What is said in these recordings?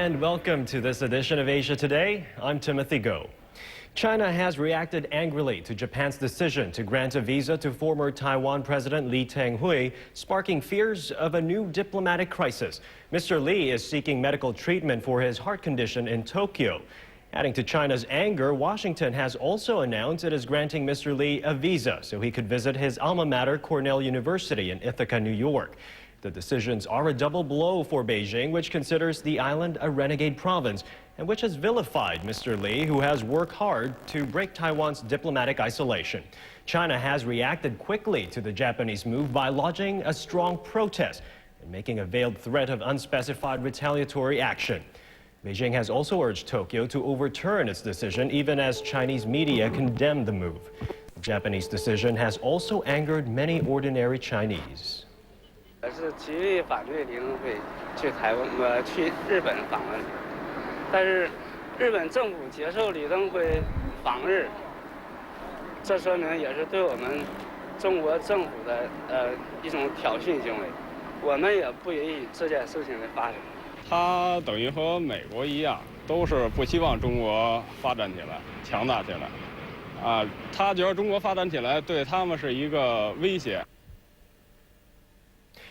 and welcome to this edition of Asia Today. I'm Timothy Go. China has reacted angrily to Japan's decision to grant a visa to former Taiwan President Lee Teng-hui, sparking fears of a new diplomatic crisis. Mr. Lee is seeking medical treatment for his heart condition in Tokyo. Adding to China's anger, Washington has also announced it is granting Mr. Lee a visa so he could visit his alma mater, Cornell University in Ithaca, New York. The decisions are a double blow for Beijing, which considers the island a renegade province and which has vilified Mr. Lee, who has worked hard to break Taiwan's diplomatic isolation. China has reacted quickly to the Japanese move by lodging a strong protest and making a veiled threat of unspecified retaliatory action. Beijing has also urged Tokyo to overturn its decision, even as Chinese media condemned the move. The Japanese decision has also angered many ordinary Chinese. 是极力反对李登辉去去日本访问，但是日本政府接受李登辉访日，这说明也是对我们中国政府的一种挑衅行为，我们也不允许这件事情的发生。他等于和美国一样，都是不希望中国发展起来、强大起来，他觉得中国发展起来对他们是一个威胁。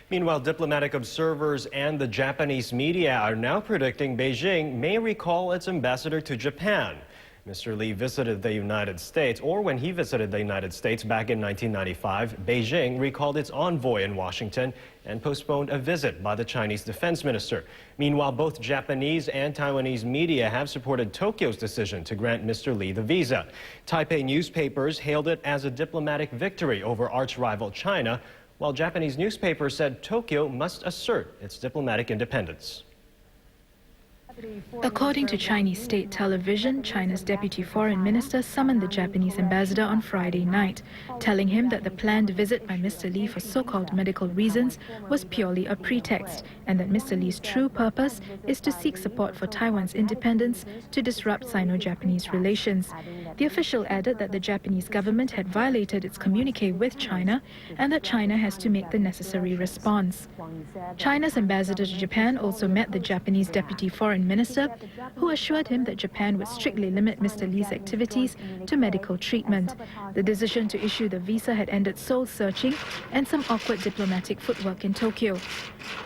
Meanwhile, diplomatic observers and the Japanese media are now predicting Beijing may recall its ambassador to Japan. Mr. Lee visited the United States, or when he visited the United States back in 1995, Beijing recalled its envoy in Washington and postponed a visit by the Chinese defense minister. Meanwhile, both Japanese and Taiwanese media have supported Tokyo's decision to grant Mr. Lee the visa. Taipei newspapers hailed it as a diplomatic victory over arch-rival China, while Japanese newspapers said Tokyo must assert its diplomatic independence. According to Chinese state television, China's deputy foreign minister summoned the Japanese ambassador on Friday night, telling him that the planned visit by Mr. Lee for so-called medical reasons was purely a pretext, and that Mr. Lee's true purpose is to seek support for Taiwan's independence to disrupt Sino-Japanese relations. The official added that the Japanese government had violated its communique with China and that China has to make the necessary response. China's ambassador to Japan also met the Japanese deputy foreign minister, who assured him that Japan would strictly limit Mr. Lee's activities to medical treatment. The decision to issue the visa had ended soul-searching and some awkward diplomatic footwork in Tokyo.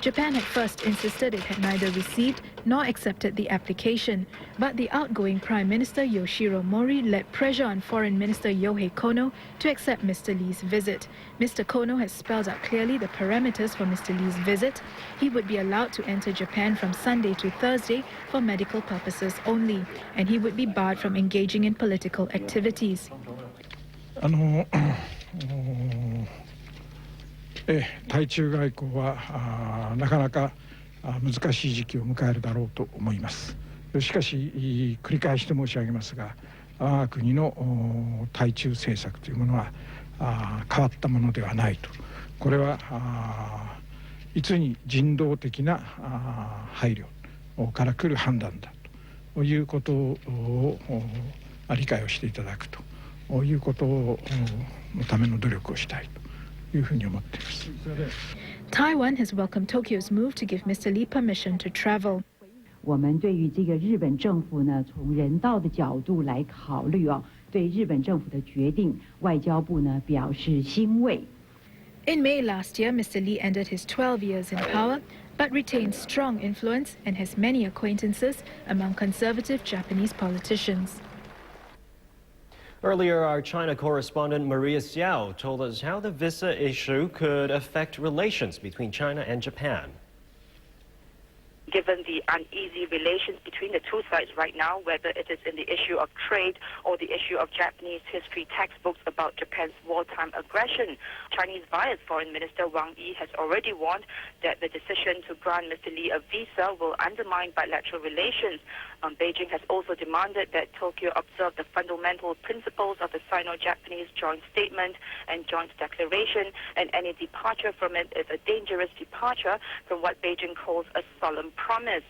Japan had first insisted it had neither received nor accepted the application, but the outgoing Prime Minister Yoshiro Mori led pressure on Foreign Minister Yohei Kono to accept Mr. Lee's visit. Mr. Kono has spelled out clearly the parameters for Mr. Lee's visit. He would be allowed to enter Japan from Sunday to Thursday for medical purposes only, and he would be barred from engaging in political activities. 対中外交はなかなか難しい時期を迎えるだろうと思います。しかし繰り返して申し上げますが、我が国の対中政策というものは変わったものではないと。これはいつに人道的な配慮から来る判断だということを理解をしていただくということのための努力をしたいと。Taiwan has welcomed Tokyo's move to give Mr. Lee permission to travel. 我们对于这个日本政府呢，从人道的角度来考虑对日本政府的决定，外交部呢表示欣慰。In May last year, Mr. Lee ended his 12 years in power, but retained strong influence and has many acquaintances among conservative Japanese politicians. Earlier, our China correspondent Maria Xiao told us how the visa issue could affect relations between China and Japan. Given the uneasy relations between the two sides right now, whether it is in the issue of trade or the issue of Japanese history textbooks about Japan's wartime aggression, Chinese Vice Foreign Minister Wang Yi has already warned that the decision to grant Mr. Lee a visa will undermine bilateral relations. Beijing has also demanded that Tokyo observe the fundamental principles of the Sino-Japanese Joint Statement and Joint Declaration, and any departure from it is a dangerous departure from what Beijing calls a solemn promise.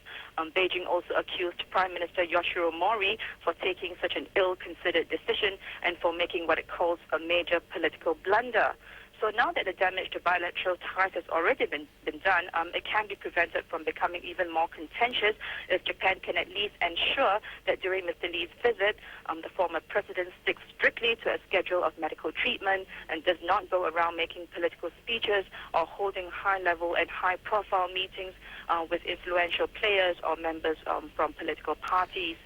Beijing also accused Prime Minister Yoshiro Mori for taking such an ill-considered decision and for making what it calls a major political blunder. So now that the damage to bilateral ties has already been done, it can be prevented from becoming even more contentious if Japan can at least ensure that during Mr. Lee's visit, the former president sticks strictly to a schedule of medical treatment and does not go around making political speeches or holding high-level and high-profile meetings with influential players or members from political parties.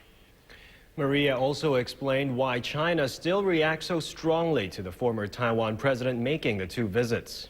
Maria also explained why China still reacts so strongly to the former Taiwan president making the two visits.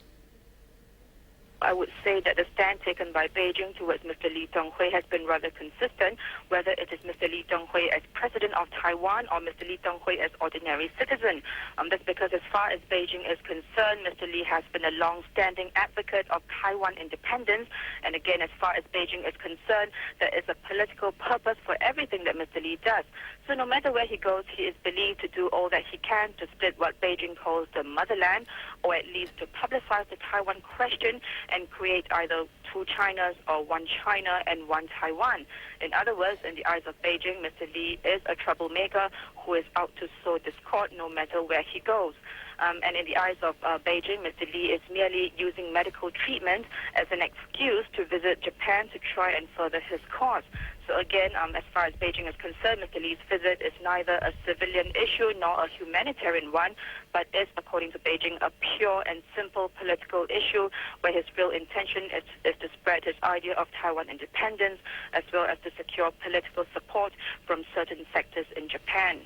I would say that the stand taken by Beijing towards Mr. Lee Teng-hui has been rather consistent, whether it is Mr. Lee Teng-hui as president of Taiwan or Mr. Lee Teng-hui as ordinary citizen. That's because as far as Beijing is concerned, Mr. Lee has been a long-standing advocate of Taiwan independence. And again, as far as Beijing is concerned, there is a political purpose for everything that Mr. Lee does. So no matter where he goes, he is believed to do all that he can to split what Beijing calls the motherland, or at least to publicize the Taiwan question and create either two Chinas or one China and one Taiwan. In other words, in the eyes of Beijing, Mr. Lee is a troublemaker who is out to sow discord no matter where he goes. And in the eyes of Beijing, Mr. Lee is merely using medical treatment as an excuse to visit Japan to try and further his cause. So again, as far as Beijing is concerned, Mr. Lee's visit is neither a civilian issue nor a humanitarian one, but is, according to Beijing, a pure and simple political issue where his real intention is to spread his idea of Taiwan independence as well as to secure political support from certain sectors in Japan.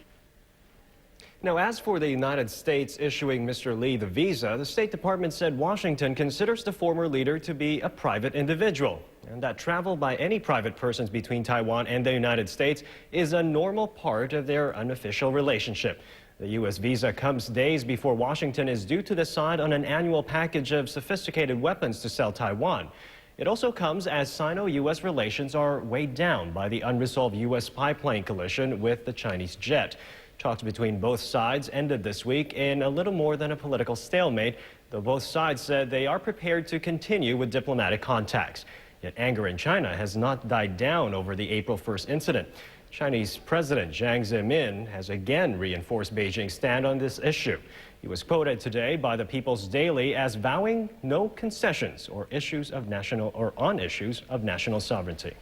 Now, as for the United States issuing Mr. Lee the visa, the State Department said Washington considers the former leader to be a private individual, and that travel by any private persons between Taiwan and the United States is a normal part of their unofficial relationship. The U.S. visa comes days before Washington is due to decide on an annual package of sophisticated weapons to sell Taiwan. It also comes as Sino-U.S. relations are weighed down by the unresolved U.S. spy plane collision with the Chinese jet. Talks between both sides ended this week in a little more than a political stalemate, though both sides said they are prepared to continue with diplomatic contacts. Yet anger in China has not died down over the April 1st incident. Chinese President Jiang Zemin has again reinforced Beijing's stand on this issue. He was quoted today by the People's Daily as vowing no concessions on issues of national sovereignty.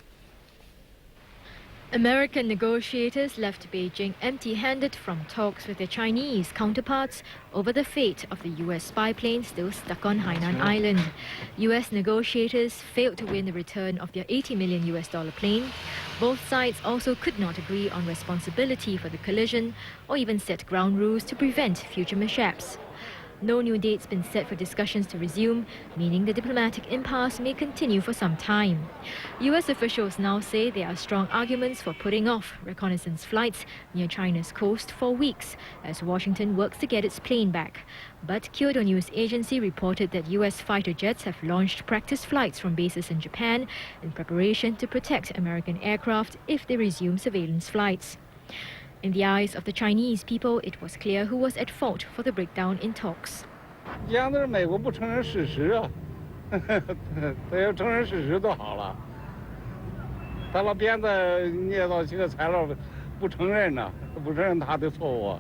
American negotiators left Beijing empty-handed from talks with their Chinese counterparts over the fate of the U.S. spy plane still stuck on Hainan Island. U.S. negotiators failed to win the return of their $80 million plane. Both sides also could not agree on responsibility for the collision or even set ground rules to prevent future mishaps. No new date's been set for discussions to resume, meaning the diplomatic impasse may continue for some time. U.S. officials now say there are strong arguments for putting off reconnaissance flights near China's coast for weeks as Washington works to get its plane back. But Kyodo News Agency reported that U.S. fighter jets have launched practice flights from bases in Japan in preparation to protect American aircraft if they resume surveillance flights. In the eyes of the Chinese people, it was clear who was at fault for the breakdown in talks. 讲的是美国不承认事实啊，他要承认事实就好了。他老编的捏造几个材料，不承认呢，不承认他的错误。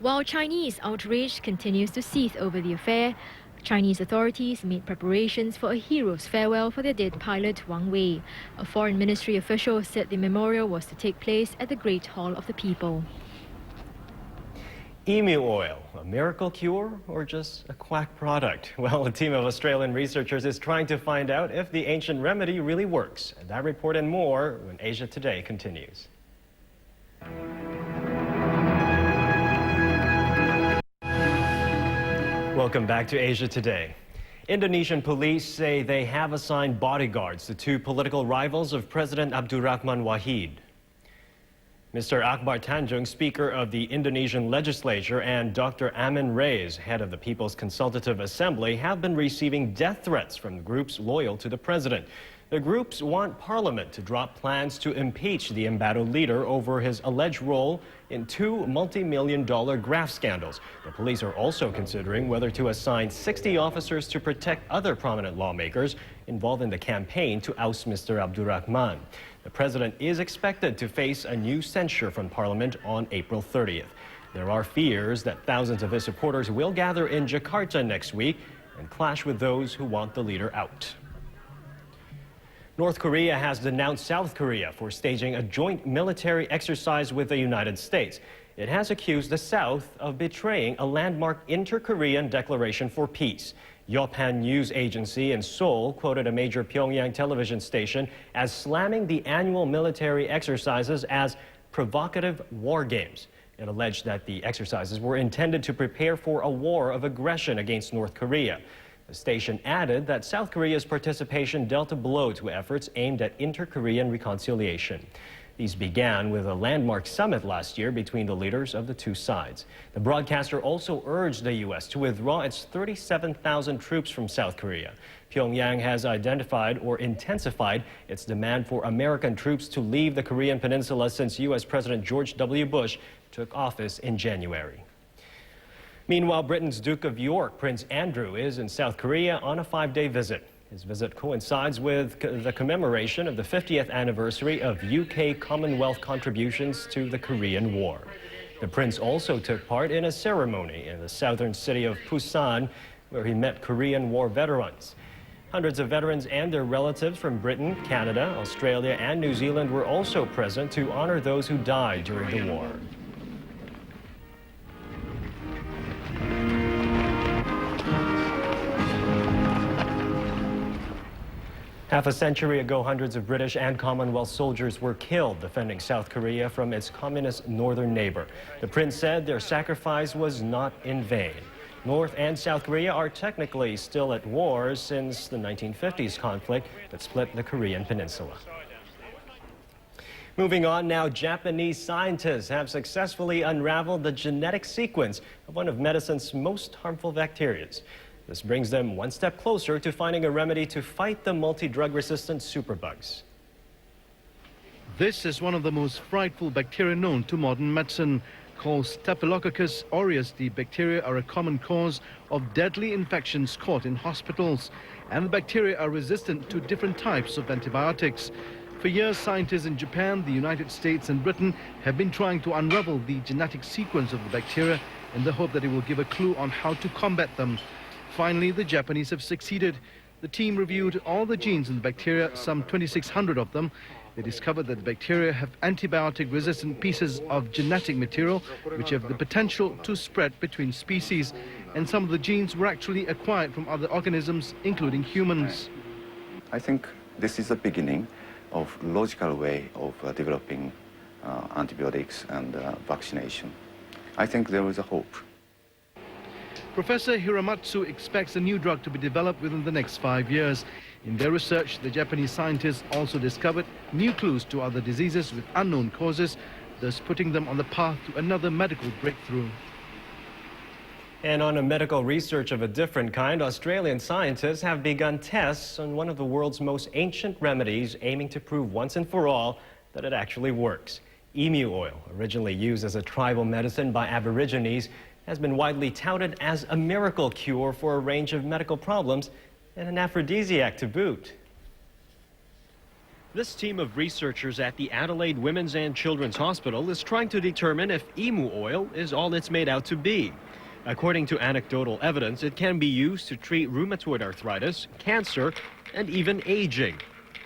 While Chinese outrage continues to seethe over the affair, Chinese authorities made preparations for a hero's farewell for their dead pilot Wang Wei. A foreign ministry official said the memorial was to take place at the Great Hall of the People. Emu oil, a miracle cure or just a quack product? Well, a team of Australian researchers is trying to find out if the ancient remedy really works. And that report and more when Asia Today continues. Welcome back to Asia Today. Indonesian police say they have assigned bodyguards to two political rivals of President Abdurrahman Wahid. Mr. Akbar Tanjung, Speaker of the Indonesian legislature, and Dr. Amin Rais, head of the People's Consultative Assembly, have been receiving death threats from groups loyal to the president. The groups want Parliament to drop plans to impeach the embattled leader over his alleged role in two multi-million-dollar graft scandals. The police are also considering whether to assign 60 officers to protect other prominent lawmakers involved in the campaign to oust Mr. Abdurrahman. The president is expected to face a new censure from Parliament on April 30th. There are fears that thousands of his supporters will gather in Jakarta next week and clash with those who want the leader out. North Korea has denounced South Korea for staging a joint military exercise with the United States. It has accused the South of betraying a landmark inter-Korean declaration for peace. Yopan News Agency in Seoul quoted a major Pyongyang television station as slamming the annual military exercises as provocative war games. It alleged that the exercises were intended to prepare for a war of aggression against North Korea. The station added that South Korea's participation dealt a blow to efforts aimed at inter-Korean reconciliation. These began with a landmark summit last year between the leaders of the two sides. The broadcaster also urged the U.S. to withdraw its 37,000 troops from South Korea. Pyongyang has identified or intensified its demand for American troops to leave the Korean peninsula since U.S. President George W. Bush took office in January. Meanwhile, Britain's Duke of York, Prince Andrew, is in South Korea on a 5-day visit. His visit coincides with the commemoration of the 50th anniversary of UK Commonwealth contributions to the Korean War. The prince also took part in a ceremony in the southern city of Busan, where he met Korean War veterans. Hundreds of veterans and their relatives from Britain, Canada, Australia, and New Zealand were also present to honor those who died during the war. Half a century ago, hundreds of British and Commonwealth soldiers were killed defending South Korea from its communist northern neighbor. The prince said their sacrifice was not in vain. North and South Korea are technically still at war since the 1950s conflict that split the Korean peninsula. Moving on now, Japanese scientists have successfully unraveled the genetic sequence of one of medicine's most harmful bacteria. This brings them one step closer to finding a remedy to fight the multi-drug-resistant superbugs. This is one of the most frightful bacteria known to modern medicine. Called Staphylococcus aureus, the bacteria are a common cause of deadly infections caught in hospitals. And the bacteria are resistant to different types of antibiotics. For years, scientists in Japan, the United States and Britain have been trying to unravel the genetic sequence of the bacteria in the hope that it will give a clue on how to combat them. Finally, the Japanese have succeeded. The team reviewed all the genes in the bacteria, some 2,600 of them. They discovered that the bacteria have antibiotic-resistant pieces of genetic material which have the potential to spread between species. And some of the genes were actually acquired from other organisms, including humans. I think this is the beginning of logical way of developing antibiotics and vaccination. I think there is a hope. Professor Hiramatsu expects a new drug to be developed within the next 5 years. In their research, the Japanese scientists also discovered new clues to other diseases with unknown causes, thus putting them on the path to another medical breakthrough. And on a medical research of a different kind, Australian scientists have begun tests on one of the world's most ancient remedies, aiming to prove once and for all that it actually works. Emu oil, originally used as a tribal medicine by Aborigines, has been widely touted as a miracle cure for a range of medical problems and an aphrodisiac to boot. This team of researchers at the Adelaide Women's and Children's Hospital is trying to determine if emu oil is all it's made out to be. According to anecdotal evidence, it can be used to treat rheumatoid arthritis, cancer, and even aging.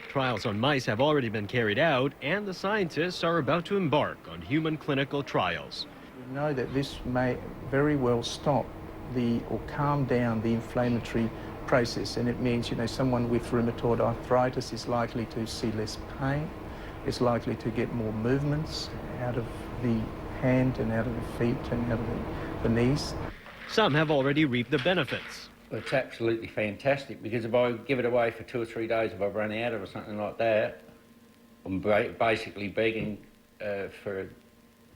Trials on mice have already been carried out, and the scientists are about to embark on human clinical trials. We know that this may very well stop or calm down the inflammatory process, and it means, someone with rheumatoid arthritis is likely to see less pain, is likely to get more movements out of the hand and out of the feet and out of the knees. Some have already reaped the benefits. It's absolutely fantastic, because if I give it away for 2 or 3 days, if I run out of or something like that, I'm basically begging for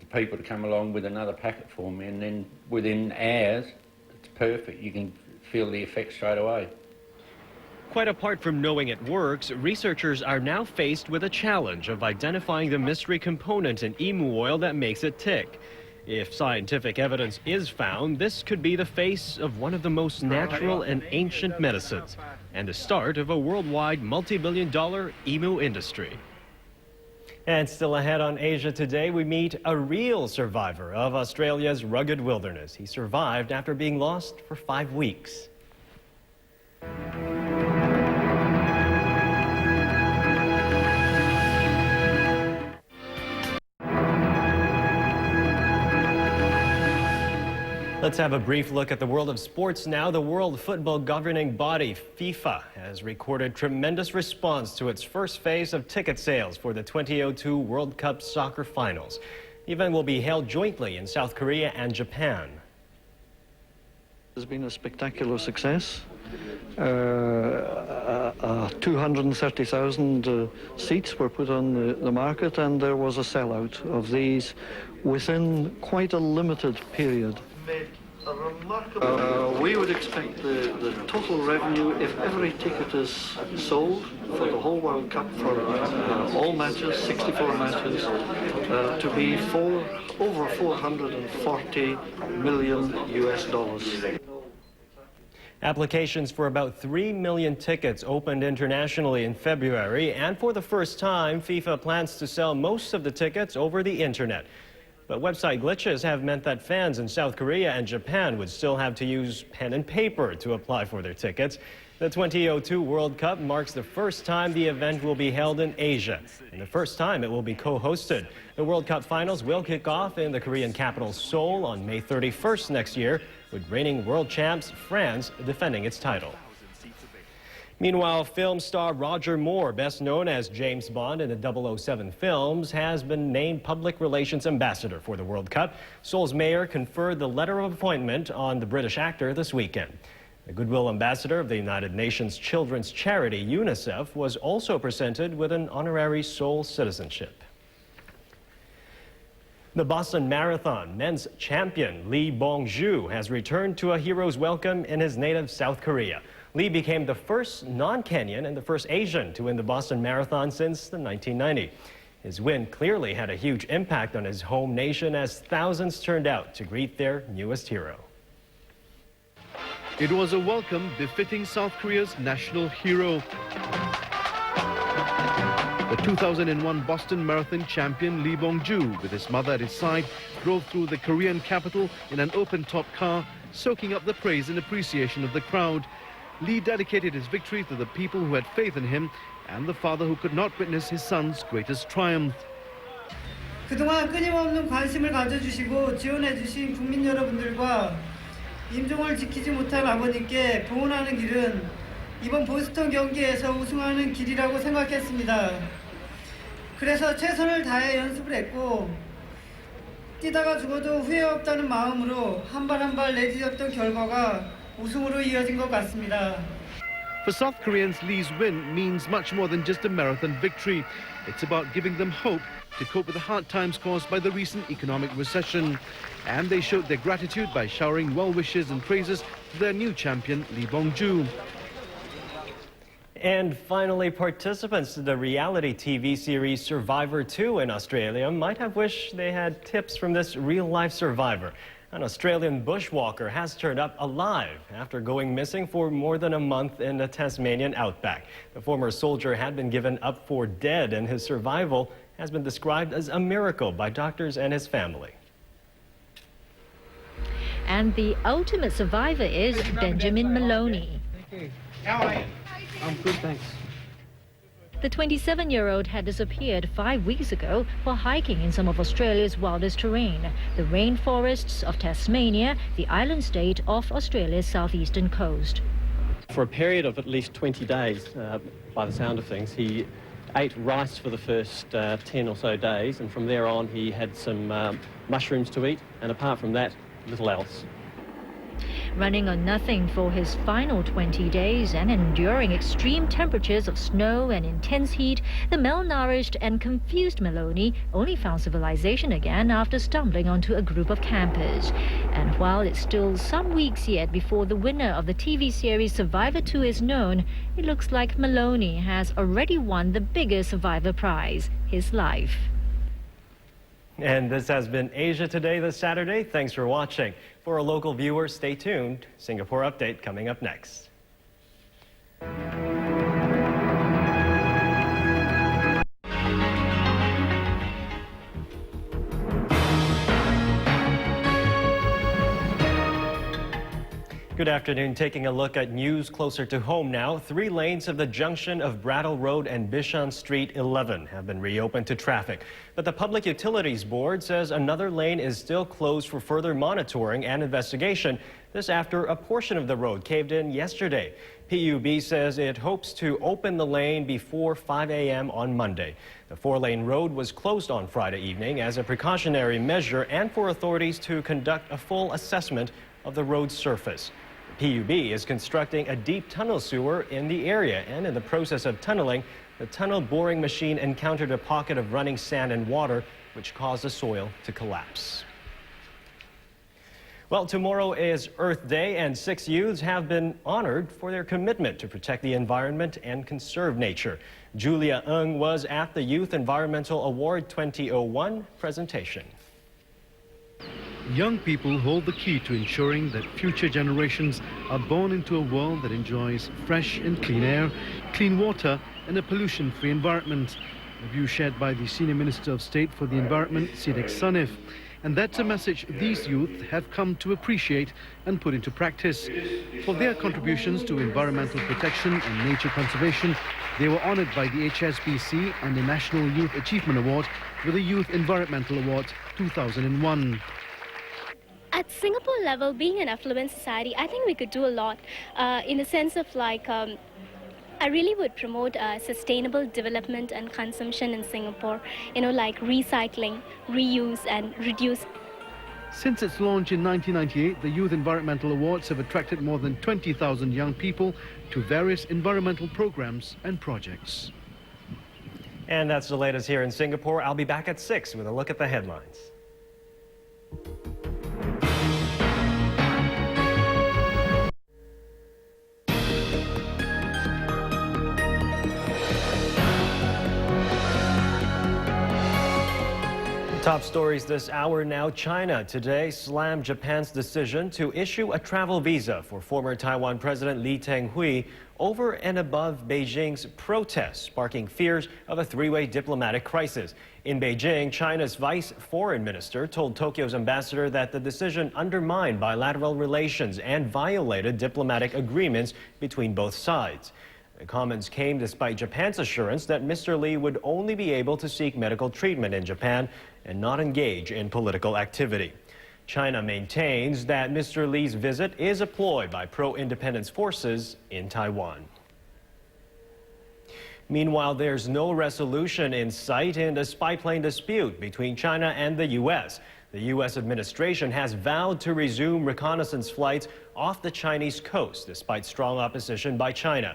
the people to come along with another packet for me, and then within hours, it's perfect. You can feel the effect straight away. Quite apart from knowing it works, researchers are now faced with a challenge of identifying the mystery component in emu oil that makes it tick. If scientific evidence is found, this could be the face of one of the most natural and ancient medicines, and the start of a worldwide multi-billion-dollar emu industry. And still ahead on Asia Today, we meet a real survivor of Australia's rugged wilderness. He survived after being lost for 5 weeks. Let's have a brief look at the world of sports now. The World Football Governing Body, FIFA, has recorded tremendous response to its first phase of ticket sales for the 2002 World Cup soccer finals. The event will be held jointly in South Korea and Japan. It's been a spectacular success. 230,000 seats were put on the market, and there was a sellout of these within quite a limited period. We would expect the total revenue, if every ticket is sold for the whole World Cup for all matches, 64 matches, to be over $440 million US. Applications for about 3 million tickets opened internationally in February, and for the first time, FIFA plans to sell most of the tickets over the internet. But website glitches have meant that fans in South Korea and Japan would still have to use pen and paper to apply for their tickets. The 2002 World Cup marks the first time the event will be held in Asia, and the first time it will be co-hosted. The World Cup finals will kick off in the Korean capital Seoul on May 31st next year, with reigning world champs France defending its title. Meanwhile, film star Roger Moore, best known as James Bond in the 007 films, has been named Public Relations Ambassador for the World Cup. Seoul's mayor conferred the letter of appointment on the British actor this weekend. The Goodwill Ambassador of the United Nations children's charity, UNICEF, was also presented with an honorary Seoul citizenship. The Boston Marathon men's champion Lee Bong-ju has returned to a hero's welcome in his native South Korea. Lee became the first non-Kenyan and the first Asian to win the Boston Marathon since the 1990. His win clearly had a huge impact on his home nation as thousands turned out to greet their newest hero. It was a welcome befitting South Korea's national hero. The 2001 Boston Marathon champion Lee Bong-ju, with his mother at his side, drove through the Korean capital in an open-top car, soaking up the praise and appreciation of the crowd. Lee dedicated his victory to the people who had faith in him and the father who could not witness his son's greatest triumph. 그동안 끊임없는 관심을 가져주시고 지원해주신 국민 여러분들과 임종을 지키지 못한 아버님께 봉헌하는 길은 이번 보스턴 경기에서 우승하는 길이라고 생각했습니다. 그래서 최선을 다해 연습을 했고 뛰다가 죽어도 후회 없다는 마음으로 한 발 한 발 내딛었던 결과가 우승으로 이어진 것 같습니다. For South Koreans, Lee's win means much more than just a marathon victory. It's about giving them hope to cope with the hard times caused by the recent economic recession. And they showed their gratitude by showering well wishes and praises to their new champion, Lee Bong-ju. And finally, participants to the reality TV series Survivor 2 in Australia might have wished they had tips from this real-life survivor. An Australian bushwalker has turned up alive after going missing for more than a month in the Tasmanian outback. The former soldier had been given up for dead, and his survival has been described as a miracle by doctors and his family. And the ultimate survivor is Benjamin Maloney. Thank you. How are you? I'm good, thanks. The 27-year-old had disappeared 5 weeks ago while hiking in some of Australia's wildest terrain, the rainforests of Tasmania, the island state off Australia's southeastern coast. For a period of at least 20 days, by the sound of things, he ate rice for the first 10 or so days, and from there on he had some mushrooms to eat, and apart from that, little else. Running on nothing for his final 20 days and enduring extreme temperatures of snow and intense heat, the malnourished and confused Maloney only found civilization again after stumbling onto a group of campers. And while it's still some weeks yet before the winner of the TV series Survivor 2 is known, it looks like Maloney has already won the biggest Survivor prize, his life. And this has been Asia Today this Saturday. Thanks for watching. For our local viewers, stay tuned. Singapore Update coming up next. Good afternoon. Taking a look at news closer to home now. 3 lanes of the junction of Brattle Road and Bishan Street 11 have been reopened to traffic. But the Public Utilities Board says another lane is still closed for further monitoring and investigation. This after a portion of the road caved in yesterday. PUB says it hopes to open the lane before 5 a.m. on Monday. The 4-lane road was closed on Friday evening as a precautionary measure and for authorities to conduct a full assessment of the road's surface. PUB is constructing a deep tunnel sewer in the area, and in the process of tunneling, the tunnel boring machine encountered a pocket of running sand and water, which caused the soil to collapse. Well, tomorrow is Earth Day, and 6 youths have been honored for their commitment to protect the environment and conserve nature. Julia Ng was at the Youth Environmental Award 2001 presentation. Young people hold the key to ensuring that future generations are born into a world that enjoys fresh and clean air, clean water and a pollution-free environment. A view shared by the Senior Minister of State for the Environment, Sidek Sanif. And that's a message these youth have come to appreciate and put into practice. For their contributions to environmental protection and nature conservation, they were honored by the HSBC and the National Youth Achievement Award with the Youth Environmental Award 2001. At Singapore level, being an affluent society, I think we could do a lot in the sense of I really would promote sustainable development and consumption in Singapore, like recycling, reuse and reduce. Since its launch in 1998, the Youth Environmental Awards have attracted more than 20,000 young people to various environmental programs and projects. And that's the latest here in Singapore. I'll be back at 6 with a look at the headlines. Top stories this hour now. China today slammed Japan's decision to issue a travel visa for former Taiwan President Lee Teng-hui over and above Beijing's protests, sparking fears of a 3-way diplomatic crisis. In Beijing, China's vice foreign minister told Tokyo's ambassador that the decision undermined bilateral relations and violated diplomatic agreements between both sides. The comments came despite Japan's assurance that Mr. Lee would only be able to seek medical treatment in Japan and not engage in political activity. China maintains that Mr. Lee's visit is a ploy by pro-independence forces in Taiwan. Meanwhile, there's no resolution in sight in the spy plane dispute between China and the U.S. The U.S. administration has vowed to resume reconnaissance flights off the Chinese coast despite strong opposition by China.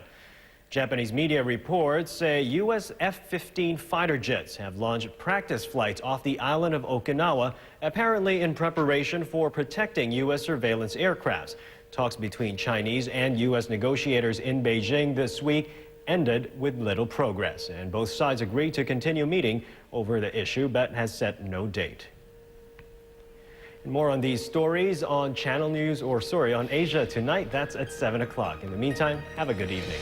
Japanese media reports say U.S. F-15 fighter jets have launched practice flights off the island of Okinawa, apparently in preparation for protecting U.S. surveillance aircrafts. Talks between Chinese and U.S. negotiators in Beijing this week ended with little progress, and both sides agreed to continue meeting over the issue, but has set no date. More on these stories on on Asia Tonight. That's at 7 o'clock. In the meantime, have a good evening.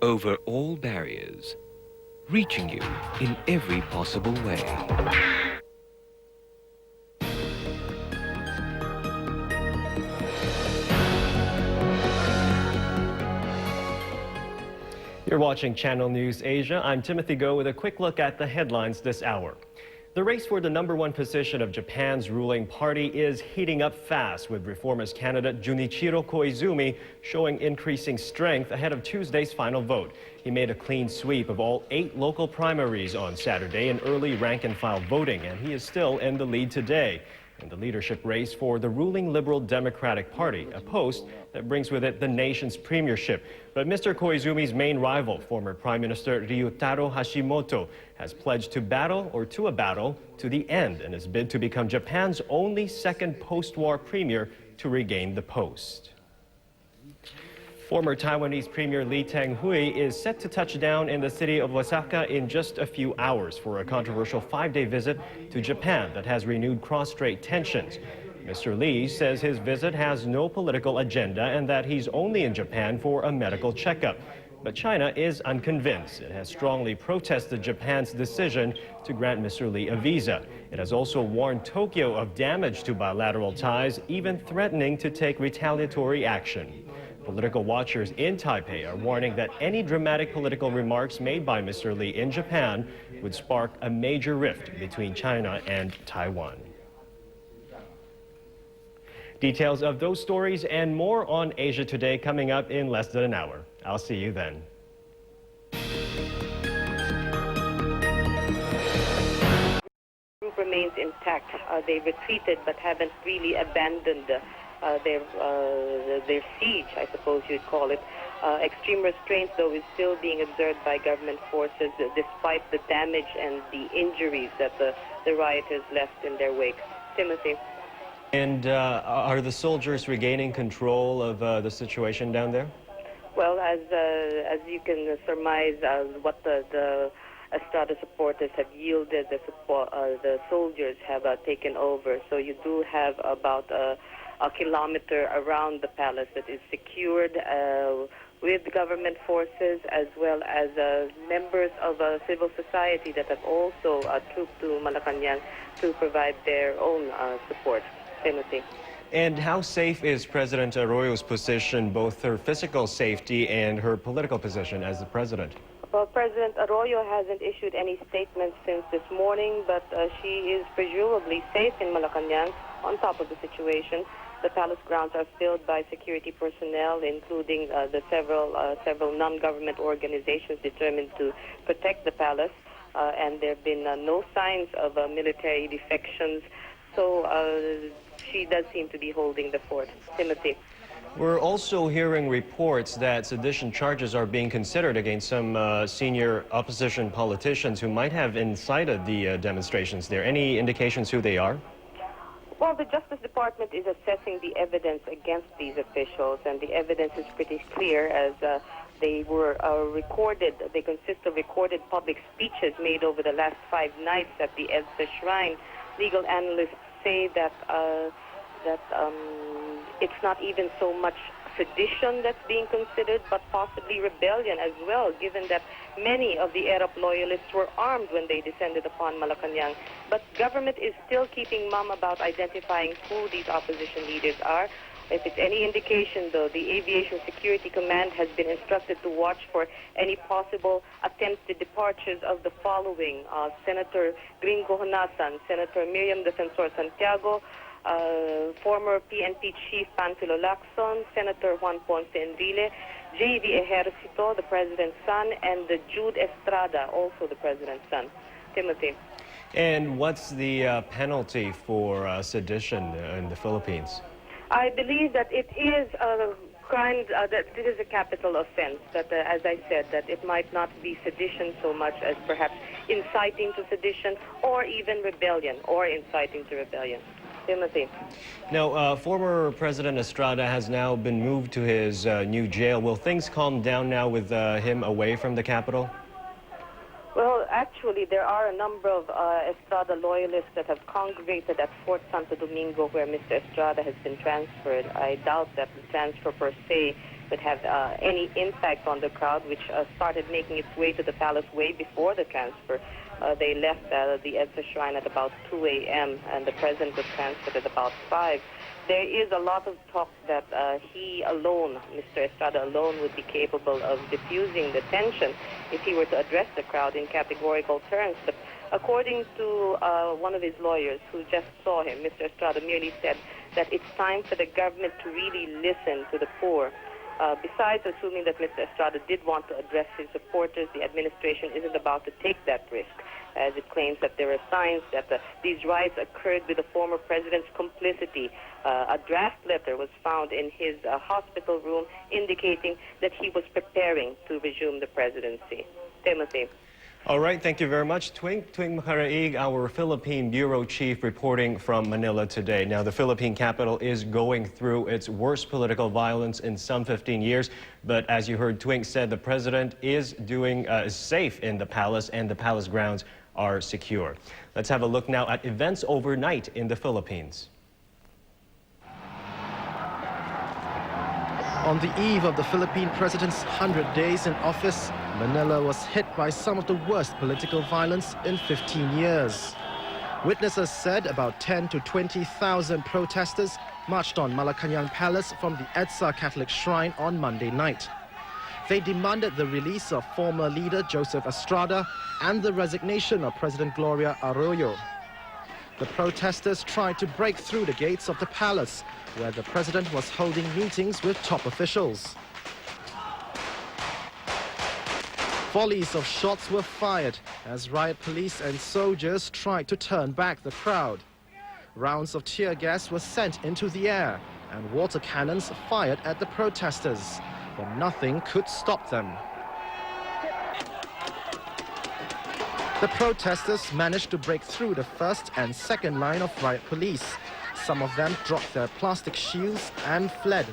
Over all barriers, reaching you in every possible way. You're watching Channel News Asia. I'm Timothy Go with a quick look at the headlines this hour. The race for the #1 position of Japan's ruling party is heating up fast, with reformist candidate Junichiro Koizumi showing increasing strength ahead of Tuesday's final vote. He made a clean sweep of all 8 local primaries on Saturday in early rank-and-file voting, and he is still in the lead today in the leadership race for the ruling Liberal Democratic Party, a post that brings with it the nation's premiership. But Mr. Koizumi's main rival, former Prime Minister Ryutaro Hashimoto, has pledged to a battle to the end in his bid to become Japan's only second post-war premier to regain the post. Former Taiwanese Premier Lee Teng-hui is set to touch down in the city of Osaka in just a few hours for a controversial 5-day visit to Japan that has renewed cross-strait tensions. Mr. Lee says his visit has no political agenda and that he's only in Japan for a medical checkup. But China is unconvinced. It has strongly protested Japan's decision to grant Mr. Lee a visa. It has also warned Tokyo of damage to bilateral ties, even threatening to take retaliatory action. Political watchers in Taipei are warning that any dramatic political remarks made by Mr. Lee in Japan would spark a major rift between China and Taiwan. Details of those stories and more on Asia Today coming up in less than an hour. I'll see you then. Group remains intact. They retreated but haven't really abandoned their siege, I suppose you'd call it. Extreme restraint, though, is still being observed by government forces despite the damage and the injuries that the rioters left in their wake. Timothy. And are the soldiers regaining control of the situation down there? Well, as you can surmise, what the Estrada supporters have yielded, the soldiers have taken over. So you do have about a kilometer around the palace that is secured with government forces, as well as members of civil society that have also trooped to Malacanang to provide their own support. Timothy. And how safe is President Arroyo's position, both her physical safety and her political position as the president? Well, President Arroyo hasn't issued any statements since this morning, but she is presumably safe in Malacanang on top of the situation. The palace grounds are filled by security personnel, including the several non-government organizations determined to protect the palace, and there have been no signs of military defections. So she does seem to be holding the fort. Timothy. We're also hearing reports that sedition charges are being considered against some senior opposition politicians who might have incited the demonstrations there. Any indications who they are? Well, the Justice Department is assessing the evidence against these officials, and the evidence is pretty clear as they were recorded. They consist of recorded public speeches made over the last 5 nights at the EDSA Shrine. Legal analysts say that it's not even so much sedition that's being considered, but possibly rebellion as well, given that many of the ERAP loyalists were armed when they descended upon Malacanang. But government is still keeping mum about identifying who these opposition leaders are. If it's any indication, though, the Aviation Security Command has been instructed to watch for any possible attempted departures of the following: Senator Gringo Honasan, Senator Miriam Defensor Santiago, former PNP Chief Panfilo Lacson, Senator Juan Ponce Enrile, J.D. Ejercito, the President's son, and the Jude Estrada, also the President's son. Timothy. And what's the penalty for sedition in the Philippines? I believe that it is a crime, that it is a capital offense, that as I said, that it might not be sedition so much as perhaps inciting to sedition or even rebellion or inciting to rebellion. Timothy. Now, former President Estrada has now been moved to his new jail. Will things calm down now with him away from the capital? Well, actually, there are a number of Estrada loyalists that have congregated at Fort Santo Domingo, where Mr. Estrada has been transferred. I doubt that the transfer per se would have any impact on the crowd, which started making its way to the palace way before the transfer. They left the EDSA Shrine at about 2 a.m., and the president was transferred at about 5. There is a lot of talk that he alone, Mr. Estrada alone, would be capable of diffusing the tension if he were to address the crowd in categorical terms. But according to one of his lawyers who just saw him, Mr. Estrada merely said that it's time for the government to really listen to the poor. Besides assuming that Mr. Estrada did want to address his supporters, the administration isn't about to take that risk, as it claims that there are signs that these riots occurred with the former president's complicity. A draft letter was found in his hospital room indicating that he was preparing to resume the presidency. Timothy. All right, thank you very much. Tuwing Makaraig, our Philippine Bureau Chief, reporting from Manila today. Now, the Philippine capital is going through its worst political violence in some 15 years. But as you heard, Tuwing said the president is safe in the palace and the palace grounds are secure. Let's have a look now at events overnight in the Philippines. On the eve of the Philippine president's 100 days in office, Manila was hit by some of the worst political violence in 15 years. Witnesses said about 10 to 20,000 protesters marched on Malacañang Palace from the EDSA Catholic Shrine on Monday night. They demanded the release of former leader Joseph Estrada and the resignation of President Gloria Arroyo. The protesters tried to break through the gates of the palace, where the president was holding meetings with top officials. Volleys of shots were fired as riot police and soldiers tried to turn back the crowd. Rounds of tear gas were sent into the air and water cannons fired at the protesters, but nothing could stop them. The protesters managed to break through the first and second line of riot police. Some of them dropped their plastic shields and fled.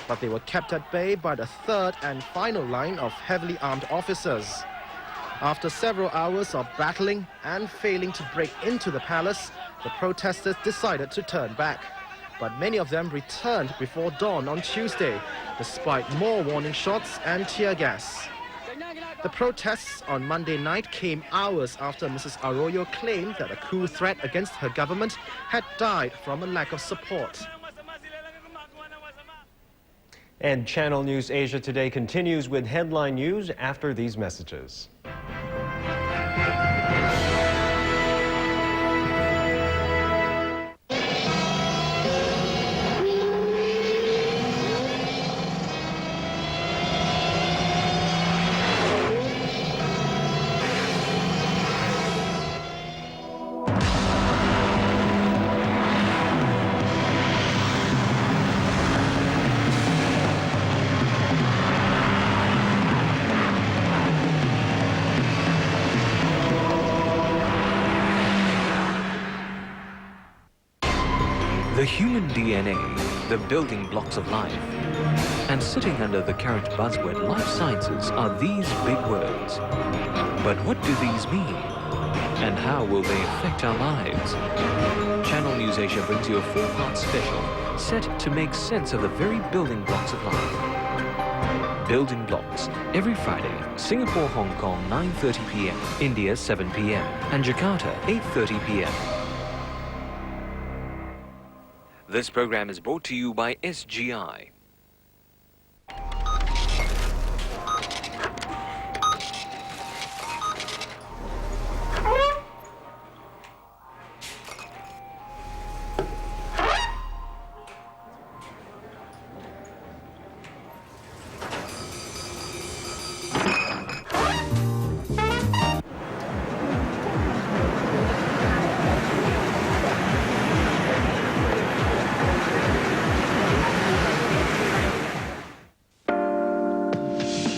But they were kept at bay by the third and final line of heavily armed officers. After several hours of battling and failing to break into the palace, the protesters decided to turn back. But many of them returned before dawn on Tuesday, despite more warning shots and tear gas. The protests on Monday night came hours after Mrs. Arroyo claimed that a coup threat against her government had died from a lack of support. And Channel News Asia Today continues with headline news after these messages. The human DNA, the building blocks of life. And sitting under the current buzzword life sciences are these big words. But what do these mean? And how will they affect our lives? Channel News Asia brings you a 4-part special set to make sense of the very building blocks of life. Building Blocks, every Friday, Singapore, Hong Kong, 9:30 p.m., India, 7 p.m., and Jakarta, 8:30 p.m. This program is brought to you by SGI.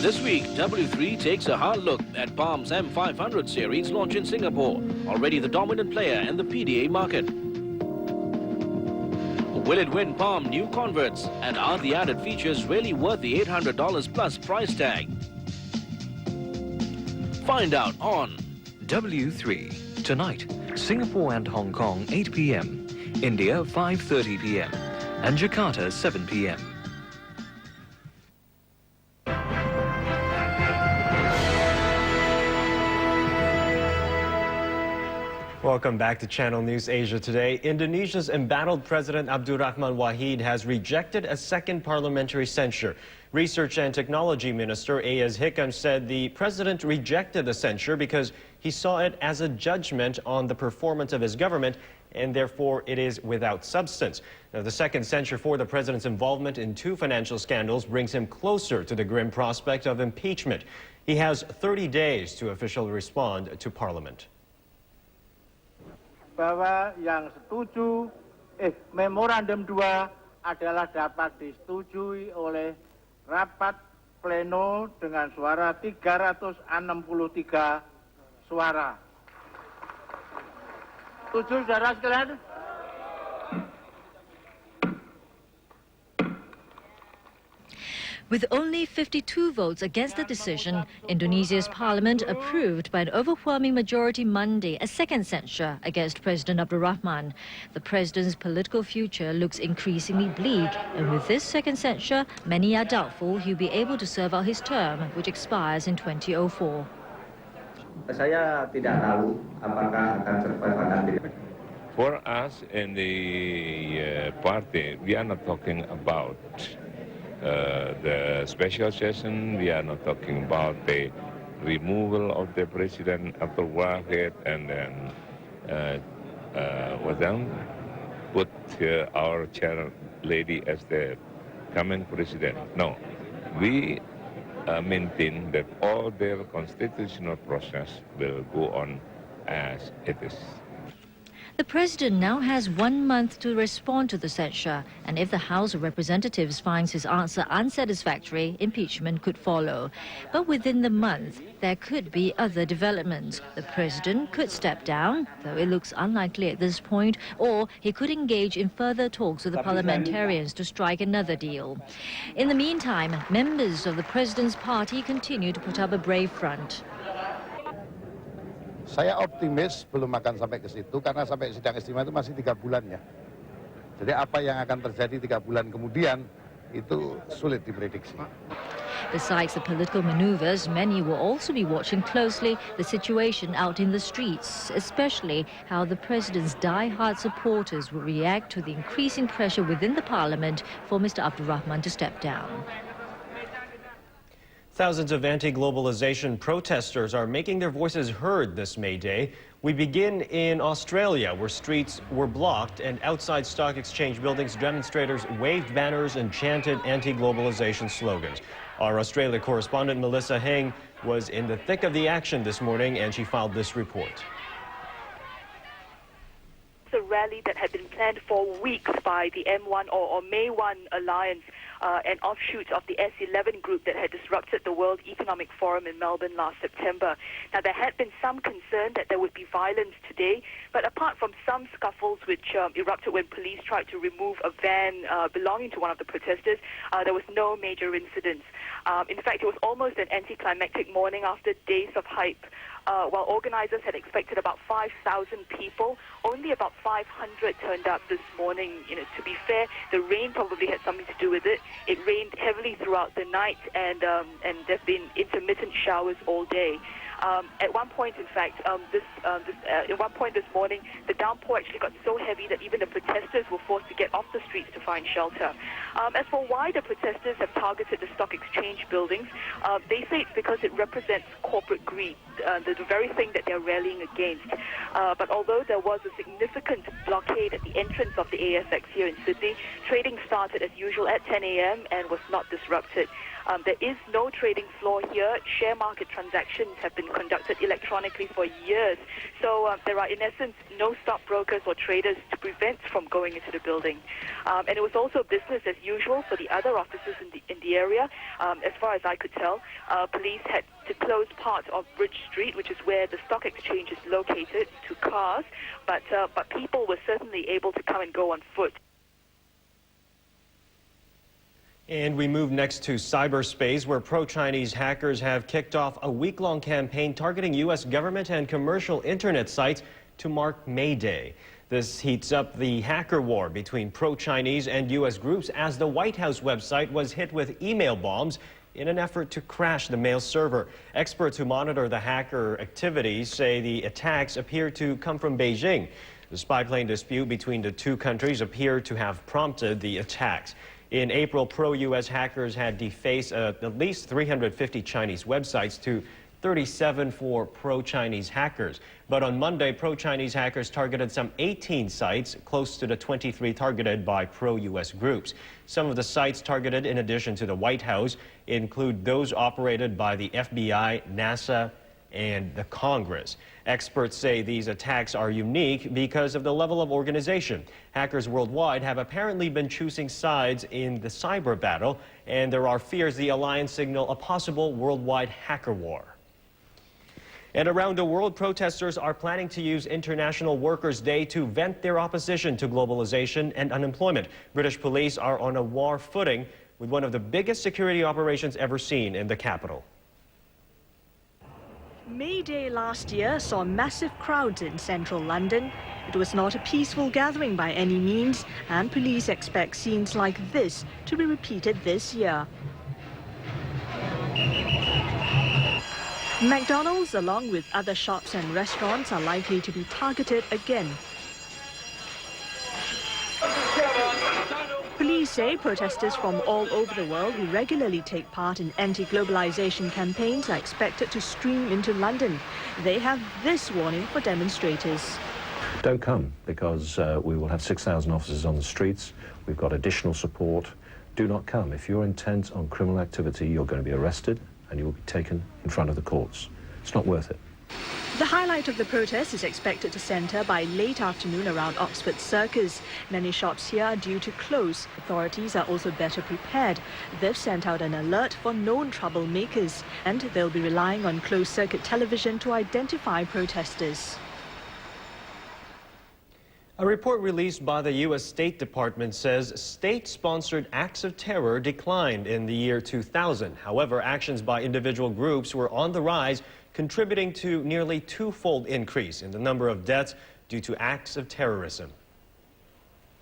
This week, W3 takes a hard look at Palm's M500 series launch in Singapore, already the dominant player in the PDA market. Will it win Palm new converts, and are the added features really worth the $800 plus price tag? Find out on W3, tonight, Singapore and Hong Kong, 8 p.m., India, 5:30 p.m., and Jakarta, 7 p.m. Welcome back to Channel News Asia Today. Indonesia's embattled President Abdurrahman Wahid has rejected a second parliamentary censure. Research and Technology Minister Ayaz Hikam said the president rejected the censure because he saw it as a judgment on the performance of his government, and therefore it is without substance. Now, the second censure for the president's involvement in 2 financial scandals brings him closer to the grim prospect of impeachment. He has 30 days to officially respond to Parliament. Bahwa yang setuju memorandum 2 adalah dapat disetujui oleh rapat pleno dengan suara 363 suara. Setuju saudara sekalian? With only 52 votes against the decision, Indonesia's parliament approved by an overwhelming majority Monday a second censure against President Abdul Rahman. The president's political future looks increasingly bleak, and with this second censure, many are doubtful he'll be able to serve out his term, which expires in 2004. Saya tidak tahu apakah akan survive atau tidak. For us in the party, we are not talking about the special session. We are not talking about the removal of the President Abdul Wahid and then put our chair lady as the coming president. No, we maintain that all their constitutional process will go on as it is. The president now has 1 month to respond to the censure, and if the House of Representatives finds his answer unsatisfactory, impeachment could follow. But within the month, there could be other developments. The president could step down, though it looks unlikely at this point, or he could engage in further talks with the parliamentarians to strike another deal. In the meantime, members of the president's party continue to put up a brave front. Saya optimis belum akan sampai ke situ karena sampai sidang istimewa itu masih 3 bulan ya. Jadi apa yang akan terjadi 3 bulan kemudian itu sulit diprediksi. Besides the political maneuvers, many will also be watching closely the situation out in the streets, especially how the president's die-hard supporters will react to the increasing pressure within the parliament for Mr. Abdul Rahman to step down. Thousands of anti-globalization protesters are making their voices heard this May Day. We begin in Australia, where streets were blocked and outside stock exchange buildings, demonstrators waved banners and chanted anti-globalization slogans. Our Australia correspondent Melissa Heng was in the thick of the action this morning, and she filed this report. A rally that had been planned for weeks by the M1 or May 1 Alliance, an offshoot of the S11 group that had disrupted the World Economic Forum in Melbourne last September. Now, there had been some concern that there would be violence today, but apart from some scuffles which erupted when police tried to remove a van belonging to one of the protesters, there was no major incidents. In fact, it was almost an anticlimactic morning after days of hype. While organizers had expected about 5,000 people, only about 500 turned up this morning. To be fair, the rain probably had something to do with it. It rained heavily throughout the night, and there have been intermittent showers all day. At one point, in fact, at one point this morning, the downpour actually got so heavy that even the protesters were forced to get off the streets to find shelter. As for why the protesters have targeted the stock exchange buildings, they say it's because it represents corporate greed, the very thing that they're rallying against. But although there was a significant blockade at the entrance of the ASX here in Sydney, trading started as usual at 10 a.m. and was not disrupted. There is no trading floor here. Share market transactions have been conducted electronically for years. So there are, in essence, no stockbrokers or traders to prevent from going into the building. And it was also business as usual for the other offices in the area. As far as I could tell, police had to close part of Bridge Street, which is where the stock exchange is located, to cars. But people were certainly able to come and go on foot. And we move next to cyberspace, where pro-Chinese hackers have kicked off a week-long campaign targeting U.S. government and commercial internet sites to mark May Day. This heats up the hacker war between pro-Chinese and U.S. groups as the White House website was hit with email bombs in an effort to crash the mail server. Experts who monitor the hacker activities say the attacks appear to come from Beijing. The spy plane dispute between the two countries appeared to have prompted the attacks. In April, pro-U.S. hackers had defaced at least 350 Chinese websites to 37 for pro-Chinese hackers. But on Monday, pro-Chinese hackers targeted some 18 sites, close to the 23 targeted by pro-U.S. groups. Some of the sites targeted, in addition to the White House, include those operated by the FBI, NASA, and the Congress. Experts say these attacks are unique because of the level of organization. Hackers worldwide have apparently been choosing sides in the cyber battle, and there are fears the alliance signal a possible worldwide hacker war. And around the world, protesters are planning to use International Workers' Day to vent their opposition to globalization and unemployment. British police are on a war footing with one of the biggest security operations ever seen in the capital. May Day last year saw massive crowds in central London. It was not a peaceful gathering by any means, and police expect scenes like this to be repeated this year. McDonald's, along with other shops and restaurants, are likely to be targeted again. Police say protesters from all over the world who regularly take part in anti-globalization campaigns are expected to stream into London. They have this warning for demonstrators. Don't come, because we will have 6,000 officers on the streets. We've got additional support. Do not come. If you're intent on criminal activity, you're going to be arrested and you will be taken in front of the courts. It's not worth it. The highlight of the protest is expected to centre by late afternoon around Oxford Circus. Many shops here are due to close. Authorities are also better prepared. They've sent out an alert for known troublemakers, and they'll be relying on closed-circuit television to identify protesters. A report released by the U.S. State Department says state-sponsored acts of terror declined in the year 2000. However, actions by individual groups were on the rise, contributing to nearly twofold increase in the number of deaths due to acts of terrorism.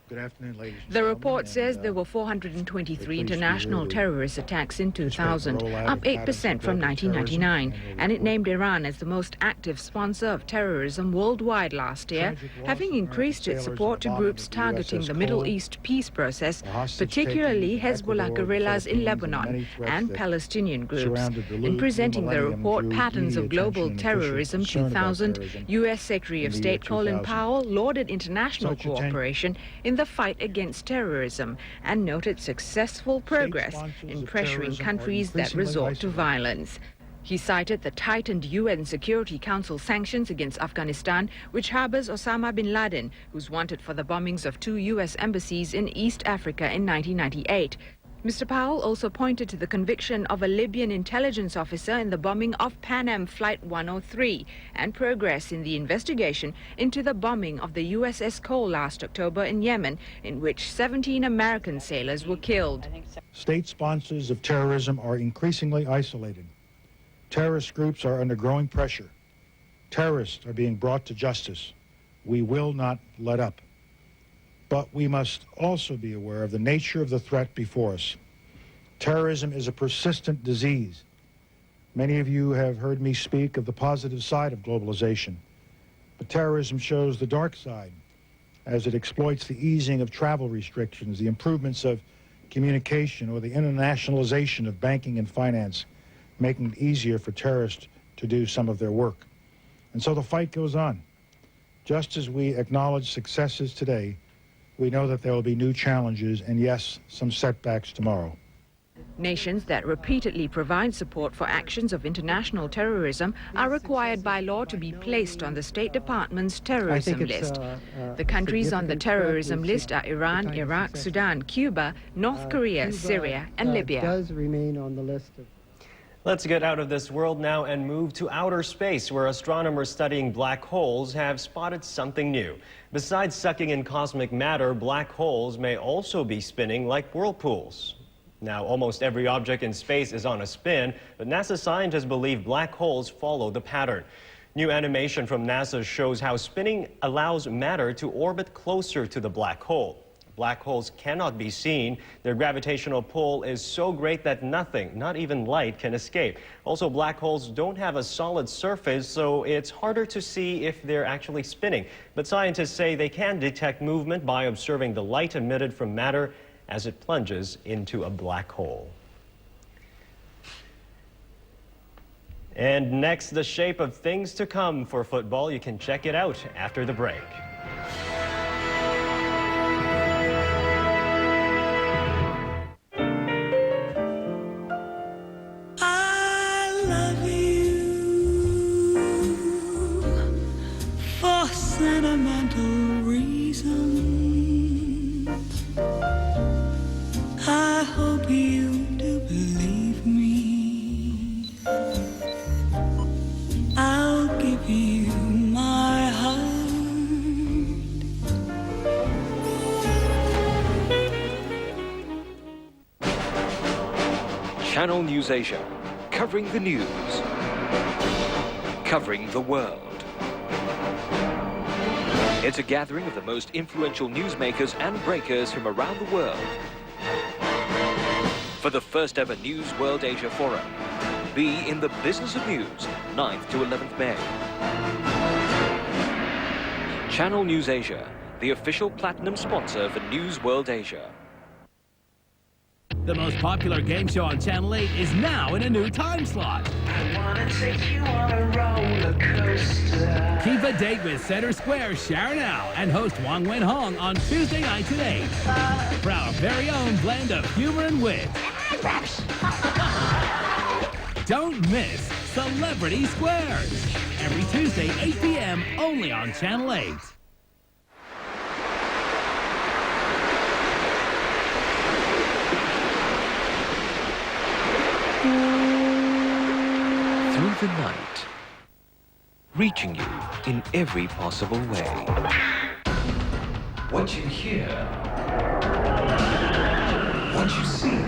Good afternoon, ladies and The gentlemen. report says there were 423 international terrorist attacks in 2000, up 8% from 1999, and it named Iran as the most active sponsor of terrorism worldwide last year, having increased its support to groups targeting the Middle East peace process, particularly Hezbollah guerrillas in Lebanon and Palestinian groups. In presenting the report, Patterns of Global Terrorism 2000, U.S. Secretary of State Colin Powell lauded international cooperation in the fight against terrorism and noted successful progress in pressuring countries that resort to violence. He cited the tightened UN Security Council sanctions against Afghanistan, which harbors Osama bin Laden, who's wanted for the bombings of 2 U.S. embassies in East Africa in 1998. Mr. Powell also pointed to the conviction of a Libyan intelligence officer in the bombing of Pan Am Flight 103 and progress in the investigation into the bombing of the USS Cole last October in Yemen, in which 17 American sailors were killed. State sponsors of terrorism are increasingly isolated. Terrorist groups are under growing pressure. Terrorists are being brought to justice. We will not let up. But we must also be aware of the nature of the threat before us. Terrorism is a persistent disease. Many of you have heard me speak of the positive side of globalization. But terrorism shows the dark side as it exploits the easing of travel restrictions, the improvements of communication, or the internationalization of banking and finance, making it easier for terrorists to do some of their work. And so the fight goes on. Just as we acknowledge successes today, we know that there will be new challenges and, yes, some setbacks tomorrow. Nations that repeatedly provide support for actions of international terrorism are required by law to be placed on the State Department's terrorism list. The countries on the terrorism list are Iran, Iraq, Sudan, Cuba, North Korea, Syria, and Libya. Does remain on the list of. Let's get out of this world now and move to outer space, where astronomers studying black holes have spotted something new. Besides sucking in cosmic matter, black holes may also be spinning like whirlpools. Now, almost every object in space is on a spin, but NASA scientists believe black holes follow the pattern. New animation from NASA shows how spinning allows matter to orbit closer to the black hole. Black holes cannot be seen. Their gravitational pull is so great that nothing, not even light, can escape. Also, black holes don't have a solid surface, so it's harder to see if they're actually spinning. But scientists say they can detect movement by observing the light emitted from matter as it plunges into a black hole. And next, the shape of things to come for football. You can check it out after the break. Sentimental reasons, I hope you do believe me. I'll give you my heart. Channel NewsAsia, covering the news, covering the world. It's a gathering of the most influential newsmakers and breakers from around the world for the first ever News World Asia Forum. Be in the business of news, 9th to 11th May. Channel NewsAsia, the official platinum sponsor for News World Asia. The most popular game show on Channel 8 is now in a new time slot. I wanna take you on a roller coaster. Keep a date with Center Square's Sharon Al and host Wang Wen-hong on Tuesday nights at 8 for our very own blend of humor and wit. Don't miss Celebrity Squares every Tuesday, 8 p.m. only on Channel 8. Through the night, reaching you in every possible way. What you hear, what you see,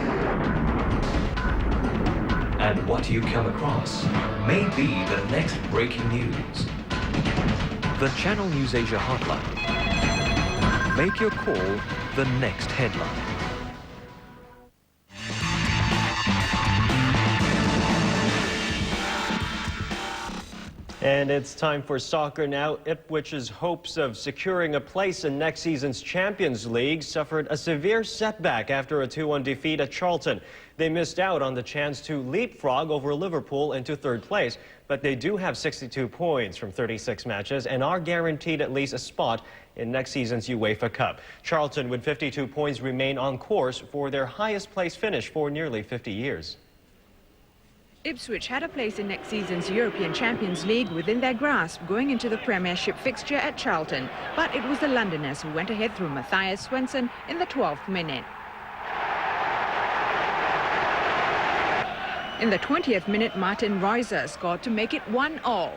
and what you come across may be the next breaking news. The Channel NewsAsia hotline. Make your call the next headline. And it's time for soccer now. Ipswich's hopes of securing a place in next season's Champions League suffered a severe setback after a 2-1 defeat at Charlton. They missed out on the chance to leapfrog over Liverpool into third place, but they do have 62 points from 36 matches and are guaranteed at least a spot in next season's UEFA Cup. Charlton, with 52 points, remain on course for their highest place finish for nearly 50 years. Ipswich had a place in next season's European Champions League within their grasp going into the Premiership fixture at Charlton, but it was the Londoners who went ahead through Matthias Svensson in the 12th minute. In the 20th minute, Martin Reuser scored to make it 1-1.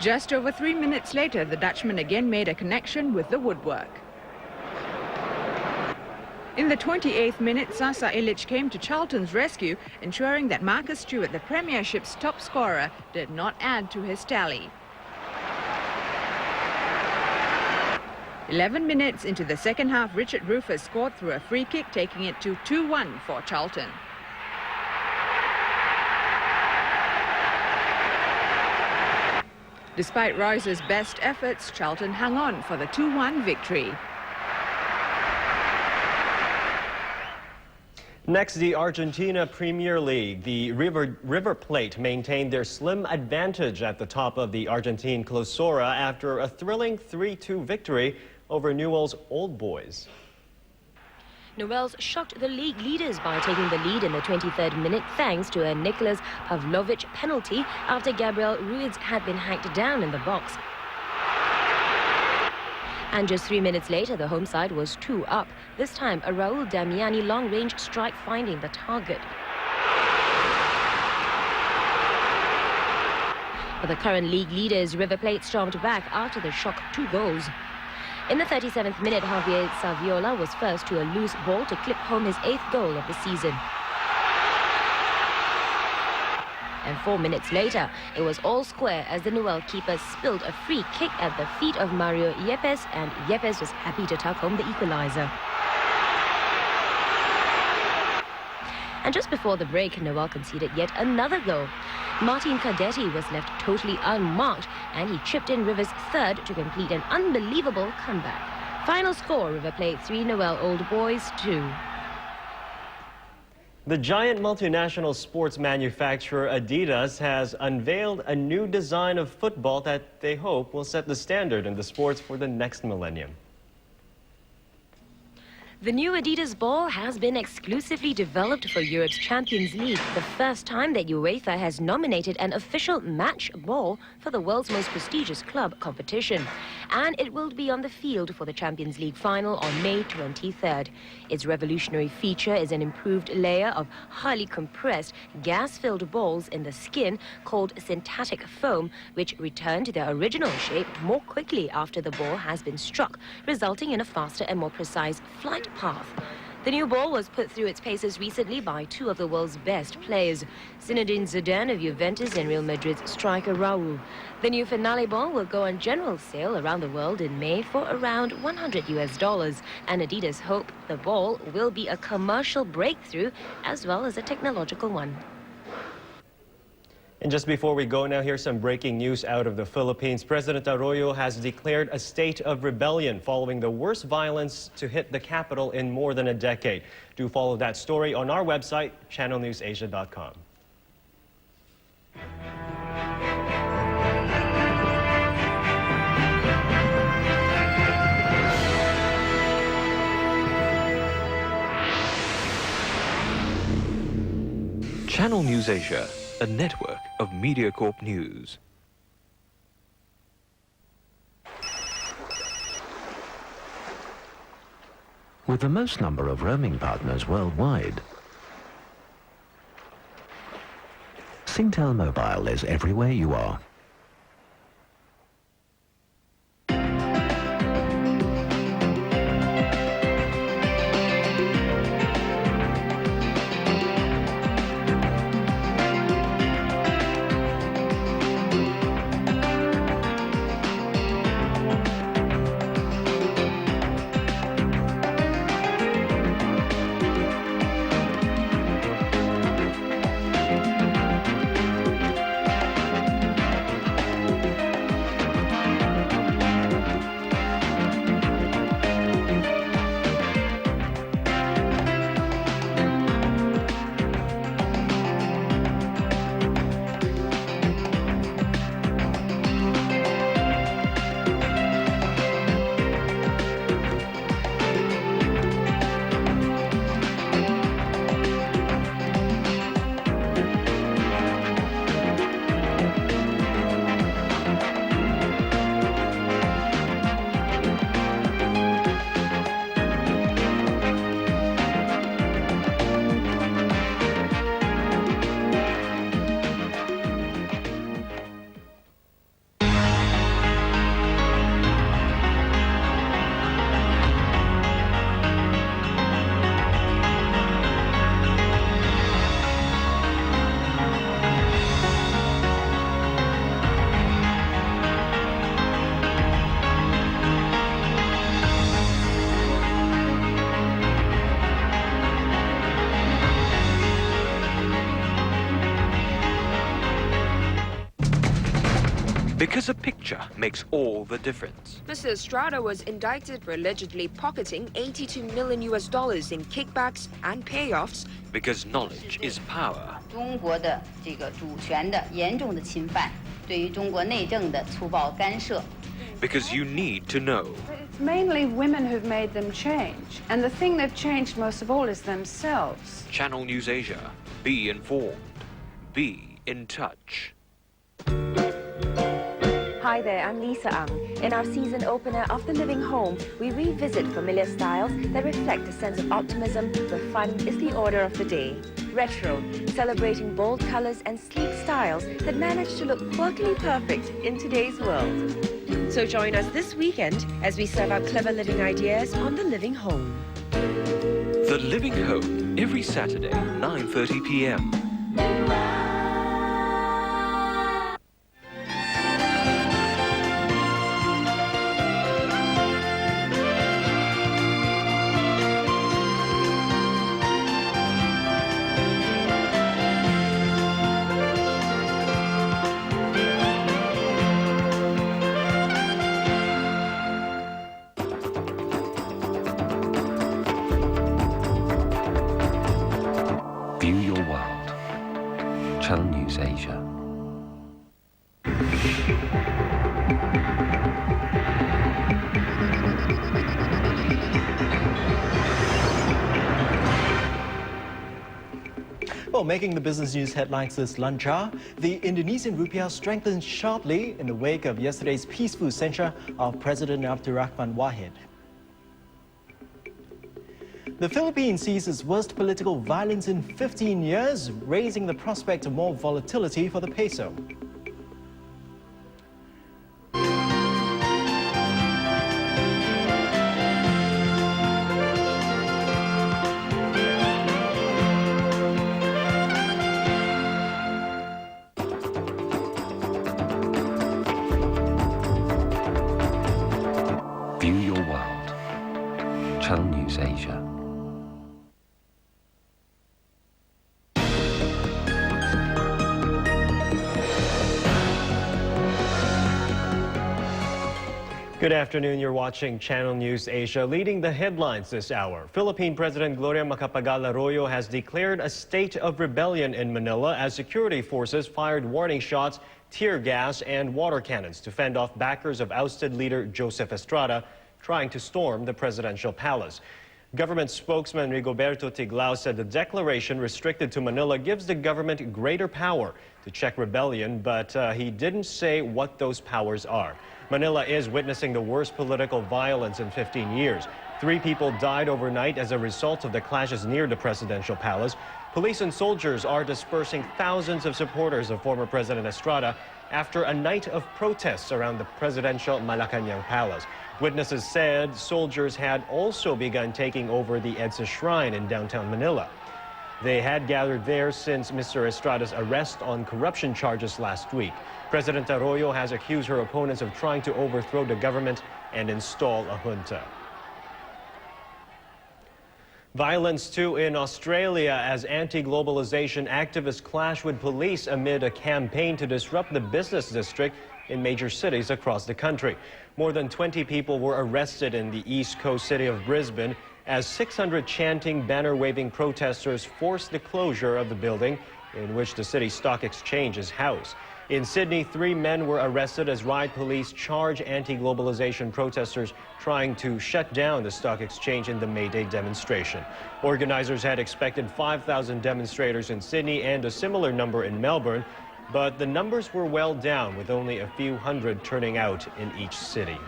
Just over 3 minutes later, the Dutchman again made a connection with the woodwork. In the 28th minute, Sasa Ilic came to Charlton's rescue, ensuring that Marcus Stewart, the Premiership's top scorer, did not add to his tally. 11 minutes into the second half, Richard Rufus scored through a free kick, taking it to 2-1 for Charlton. Despite Reuser's best efforts, Charlton hung on for the 2-1 victory. Next, the Argentina Premier League. The River Plate maintained their slim advantage at the top of the Argentine Clausura after a thrilling 3-2 victory over Newell's Old Boys. Newell's shocked the league leaders by taking the lead in the 23rd minute thanks to a Nicholas Pavlovich penalty after Gabriel Ruiz had been hacked down in the box. And just 3 minutes later, the home side was 2 up. This time, a Raul Damiani long-range strike finding the target. But the current league leaders, River Plate, stormed back after the shock 2 goals. In the 37th minute, Javier Saviola was first to a loose ball to clip home his 8th goal of the season. And 4 minutes later, it was all square as the Newell keeper spilled a free kick at the feet of Mario Yepes, and Yepes was happy to tuck home the equalizer. And just before the break, Newell conceded yet another goal. Martin Cadetti was left totally unmarked, and he chipped in River's third to complete an unbelievable comeback. Final score, River Plate 3, Newell Old Boys 2. The giant multinational sports manufacturer Adidas has unveiled a new design of football that they hope will set the standard in the sports for the next millennium. The new Adidas ball has been exclusively developed for Europe's Champions League, the first time that UEFA has nominated an official match ball for the world's most prestigious club competition. and it will be on the field for the Champions League final on May 23rd. Its revolutionary feature is an improved layer of highly compressed, gas-filled balls in the skin called synthetic foam, which return to their original shape more quickly after the ball has been struck, resulting in a faster and more precise flight path. The new ball was put through its paces recently by two of the world's best players, Zinedine Zidane of Juventus and Real Madrid's striker Raul. The new finale ball will go on general sale around the world in May for around $100, and Adidas hope the ball will be a commercial breakthrough as well as a technological one. And just before we go now, here's some breaking news out of the Philippines. President Arroyo has declared a state of rebellion following the worst violence to hit the capital in more than a decade. Do follow that story on our website, channelnewsasia.com. Channel News Asia, a network of MediaCorp News. With the most number of roaming partners worldwide, Singtel Mobile is everywhere you are. Because a picture makes all the difference. Mr. Estrada was indicted for allegedly pocketing $82 million in kickbacks and payoffs. Because knowledge is power. 中国的这个主权的严重的侵犯，对于中国内政的粗暴干涉。 Because you need to know. It's mainly women who've made them change, and the thing they've changed most of all is themselves. Channel News Asia. Be informed. Be in touch. Hi there, I'm Lisa Ang. In our season opener of The Living Home, we revisit familiar styles that reflect a sense of optimism where fun is the order of the day. Retro, celebrating bold colors and sleek styles that manage to look quirkily perfect in today's world. So join us this weekend as we serve out clever living ideas on The Living Home. The Living Home, every Saturday, 9:30 p.m. View your world. Channel News Asia. Well, making the business news headlines this lunch hour, the Indonesian rupiah strengthened sharply in the wake of yesterday's peaceful censure of President Abdurrahman Wahid. The Philippines sees its worst political violence in 15 years, raising the prospect of more volatility for the peso. View your world. Channel News Asia. Good afternoon. You're watching Channel News Asia. Leading the headlines this hour, Philippine President Gloria Macapagal-Arroyo has declared a state of rebellion in Manila as security forces fired warning shots, tear gas, and water cannons to fend off backers of ousted leader Joseph Estrada trying to storm the presidential palace. Government spokesman Rigoberto Tiglao said the declaration restricted to Manila gives the government greater power to check rebellion, but he didn't say what those powers are. Manila is witnessing the worst political violence in 15 years. 3 people died overnight as a result of the clashes near the presidential palace. Police and soldiers are dispersing thousands of supporters of former President Estrada after a night of protests around the presidential Malacanang palace. Witnesses said soldiers had also begun taking over the EDSA shrine in downtown Manila. They had gathered there since Mr. Estrada's arrest on corruption charges last week. President Arroyo has accused her opponents of trying to overthrow the government and install a junta. Violence too in Australia as anti-globalization activists clash with police amid a campaign to disrupt the business district in major cities across the country. More than 20 people were arrested in the east coast city of Brisbane as 600 chanting, banner-waving protesters forced the closure of the building in which the city stock exchange is housed. In Sydney, 3 men were arrested as riot police charge anti-globalization protesters trying to shut down the stock exchange in the May Day demonstration. Organizers had expected 5,000 demonstrators in Sydney and a similar number in Melbourne, but the numbers were well down, with only a few hundred turning out in each city.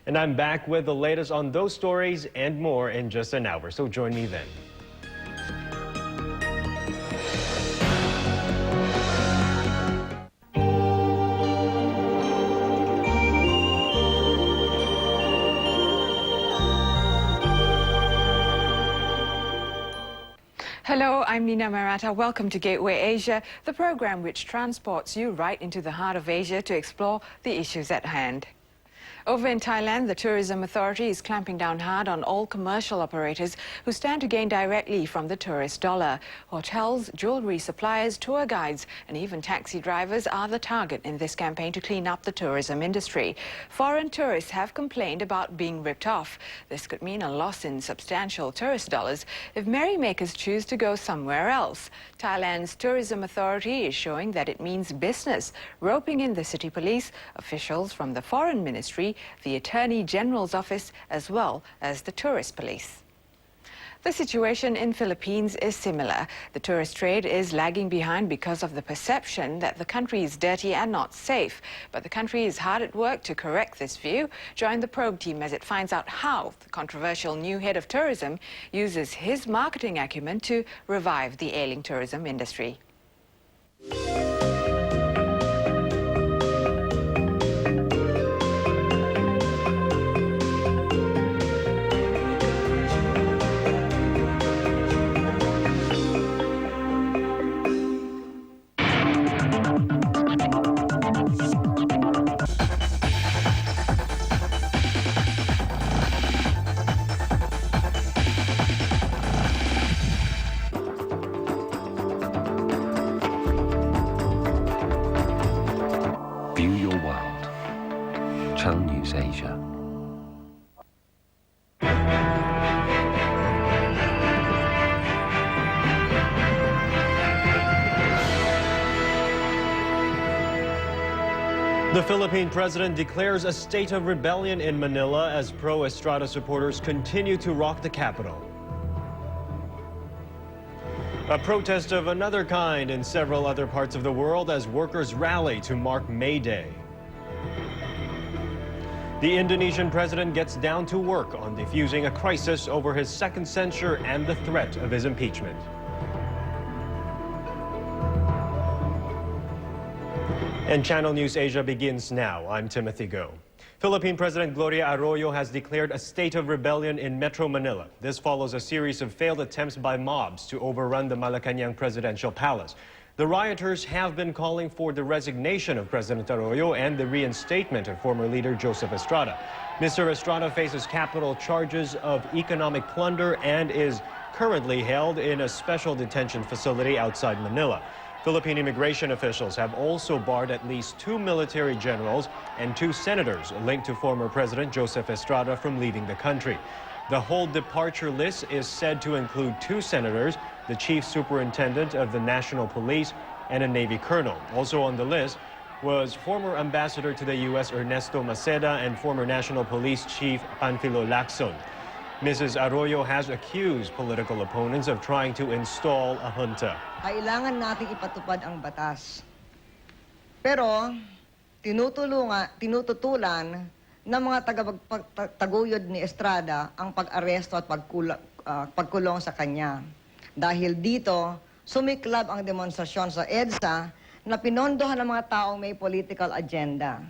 And I'm back with the latest on those stories and more in just an hour, so join me then. Hello, I'm Nina Maratha. Welcome to Gateway Asia, the program which transports you right into the heart of Asia to explore the issues at hand. Over in Thailand, the Tourism Authority is clamping down hard on all commercial operators who stand to gain directly from the tourist dollar. Hotels, jewelry suppliers, tour guides, and even taxi drivers are the target in this campaign to clean up the tourism industry. Foreign tourists have complained about being ripped off. This could mean a loss in substantial tourist dollars if merrymakers choose to go somewhere else. Thailand's Tourism Authority is showing that it means business, roping in the city police, officials from the Foreign Ministry, the Attorney General's office, as well as the tourist police. The situation in Philippines is similar. The tourist trade is lagging behind because of the perception that the country is dirty and not safe. But the country is hard at work to correct this view. Join the probe team as it finds out how the controversial new head of tourism uses his marketing acumen to revive the ailing tourism industry. View your world. Channel News Asia. The Philippine president declares a state of rebellion in Manila as pro-Estrada supporters continue to rock the capital. A protest of another kind in several other parts of the world as workers rally to mark May Day. The Indonesian president gets down to work on defusing a crisis over his second censure and the threat of his impeachment. And Channel News Asia begins now. I'm Timothy Go. Philippine President Gloria Arroyo has declared a state of rebellion in Metro Manila. This follows a series of failed attempts by mobs to overrun the Malacanang presidential palace. The rioters have been calling for the resignation of President Arroyo and the reinstatement of former leader Joseph Estrada. Mr. Estrada faces capital charges of economic plunder and is currently held in a special detention facility outside Manila. Philippine immigration officials have also barred at least 2 military generals and 2 senators linked to former President Joseph Estrada from leaving the country. The whole departure list is said to include 2 senators, the chief superintendent of the National Police, and a Navy colonel. Also on the list was former ambassador to the U.S. Ernesto Maceda and former National Police Chief Panfilo Lacson. Mrs. Arroyo has accused political opponents of trying to install a junta. Kailangan nating ipatupad ang batas. Pero tinututulan ng mga taguyod ni Estrada ang pag-aresto at pagkulong sa kanya. Dahil dito, sumiklab ang demonstrasyon sa EDSA na pinondohan ng mga taong may political agenda.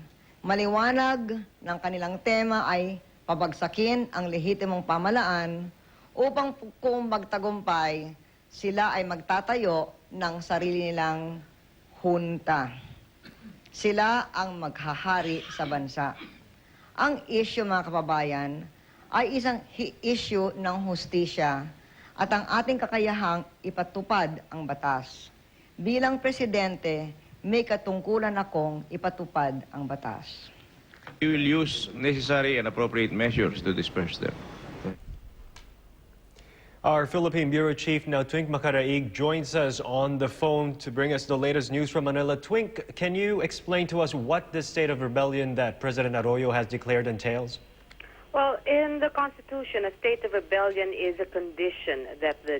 Maliwanag ng kanilang tema ay pabagsakin ang lehitimong pamalaan upang kung magtagumpay, sila ay magtatayo ng sarili nilang junta. Sila ang maghahari sa bansa. Ang issue, mga kababayan, ay isang issue ng hustisya at ang ating kakayahang ipatupad ang batas. Bilang presidente, may katungkulan akong ipatupad ang batas. We will use necessary and appropriate measures to disperse them. Our Philippine Bureau Chief now, Twink Makaraig, joins us on the phone to bring us the latest news from Manila. Twink, can you explain to us what this state of rebellion that President Arroyo has declared entails? Well, in the Constitution, a state of rebellion is a condition that the